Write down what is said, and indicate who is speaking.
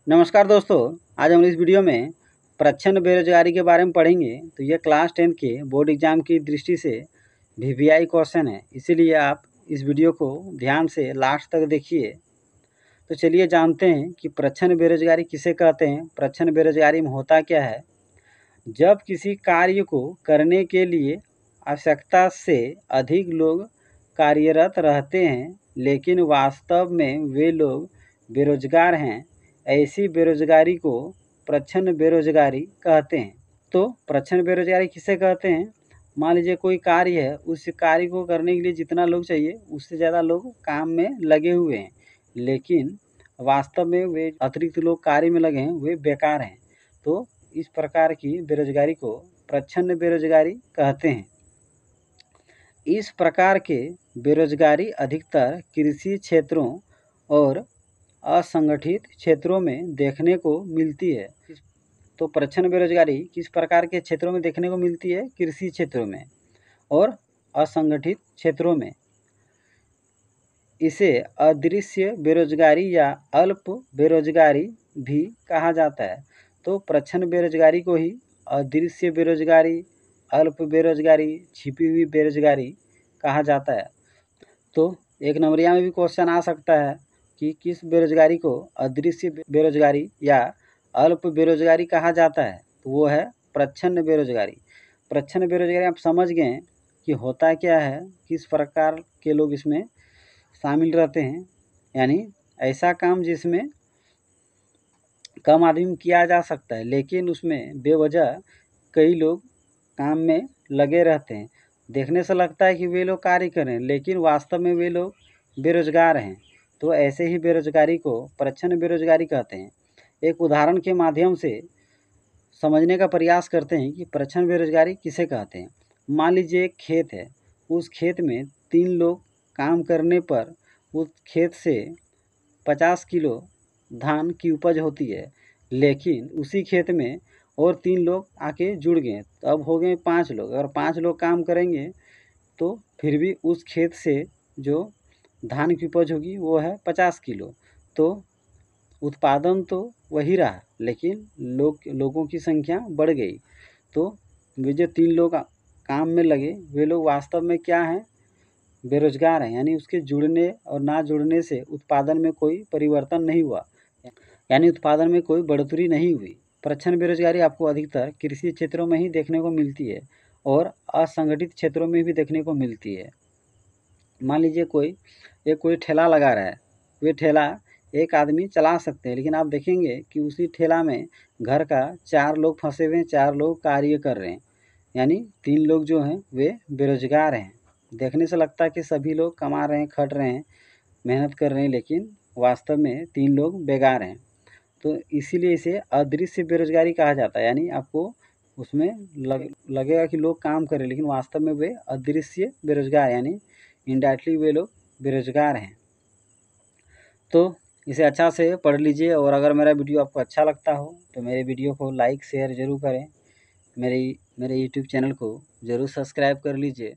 Speaker 1: नमस्कार दोस्तों, आज हम इस वीडियो में प्रच्छन्न बेरोजगारी के बारे में पढ़ेंगे। तो यह क्लास 10 के बोर्ड एग्जाम की दृष्टि से वीवीआई क्वेश्चन है, इसीलिए आप इस वीडियो को ध्यान से लास्ट तक देखिए। तो चलिए जानते हैं कि प्रच्छन्न बेरोजगारी किसे कहते हैं। प्रच्छन्न बेरोजगारी में होता क्या है? जब किसी कार्य को करने के लिए आवश्यकता से अधिक लोग कार्यरत रहते हैं लेकिन वास्तव में वे लोग बेरोजगार हैं, ऐसी बेरोजगारी को प्रच्छन्न बेरोजगारी कहते हैं। तो प्रच्छन्न बेरोजगारी किसे कहते हैं? मान लीजिए कोई कार्य है, उस कार्य को करने के लिए जितना लोग चाहिए उससे ज़्यादा लोग काम में लगे हुए हैं, लेकिन वास्तव में वे अतिरिक्त लोग कार्य में लगे हैं, वे बेकार हैं। तो इस प्रकार की बेरोजगारी को प्रच्छन्न बेरोजगारी कहते हैं। इस प्रकार के बेरोजगारी अधिकतर कृषि क्षेत्रों और असंगठित क्षेत्रों में देखने को मिलती है। तो प्रच्छन्न बेरोजगारी किस प्रकार के क्षेत्रों में देखने को मिलती है? कृषि क्षेत्रों में और असंगठित क्षेत्रों में। इसे अदृश्य बेरोजगारी या अल्प बेरोजगारी भी कहा जाता है। तो प्रच्छन्न बेरोजगारी को ही अदृश्य बेरोजगारी, अल्प बेरोजगारी, छिपी हुई बेरोजगारी कहा जाता है। तो एक नंबरिया में भी क्वेश्चन आ सकता है कि किस बेरोजगारी को अदृश्य बेरोजगारी या अल्प बेरोजगारी कहा जाता है? तो वो है प्रच्छन्न बेरोजगारी। प्रच्छन्न बेरोजगारी आप समझ गए कि होता क्या है, किस प्रकार के लोग इसमें शामिल रहते हैं। यानी ऐसा काम जिसमें कम आदमी में किया जा सकता है, लेकिन उसमें बेवजह कई लोग काम में लगे रहते हैं। देखने से लगता है कि वे लोग कार्य कर रहे हैं, लेकिन वास्तव में वे लोग बेरोजगार हैं। तो ऐसे ही बेरोजगारी को प्रच्छन्न बेरोजगारी कहते हैं। एक उदाहरण के माध्यम से समझने का प्रयास करते हैं कि प्रच्छन्न बेरोजगारी किसे कहते हैं। मान लीजिए एक खेत है, उस खेत में 3 लोग काम करने पर उस खेत से 50 किलो धान की उपज होती है, लेकिन उसी खेत में और 3 लोग आके जुड़ गए, तो अब हो गए 5 लोग। अगर 5 लोग काम करेंगे तो फिर भी उस खेत से जो धान की उपज होगी वो है 50 किलो। तो उत्पादन तो वही रहा, लेकिन लोगों की संख्या बढ़ गई। तो वे जो 3 लोग काम में लगे, वे लोग वास्तव में क्या हैं? बेरोजगार हैं। यानी उसके जुड़ने और ना जुड़ने से उत्पादन में कोई परिवर्तन नहीं हुआ, यानी उत्पादन में कोई बढ़ोतरी नहीं हुई। प्रच्छन्न बेरोजगारी आपको अधिकतर कृषि क्षेत्रों में ही देखने को मिलती है और असंगठित क्षेत्रों में भी देखने को मिलती है। मान लीजिए कोई ठेला लगा रहा है, वे ठेला एक आदमी चला सकते हैं, लेकिन आप देखेंगे कि उसी ठेला में घर का 4 लोग फंसे हुए हैं, 4 लोग कार्य कर रहे हैं। यानी 3 लोग जो हैं वे बेरोजगार हैं। देखने से लगता है कि सभी लोग कमा रहे हैं, खट रहे हैं, मेहनत कर रहे हैं, लेकिन वास्तव में 3 लोग बेकार हैं। तो इसीलिए इसे अदृश्य बेरोजगारी कहा जाता है। यानी आपको उसमें लगेगा कि लोग काम कर रहे हैं, लेकिन वास्तव में वे अदृश्य बेरोजगार यानी इनडायरेक्टली वे लोग बेरोजगार हैं। तो इसे अच्छा से पढ़ लीजिए, और अगर मेरा वीडियो आपको अच्छा लगता हो तो मेरे वीडियो को लाइक शेयर ज़रूर करें। मेरे यूट्यूब चैनल को ज़रूर सब्सक्राइब कर लीजिए।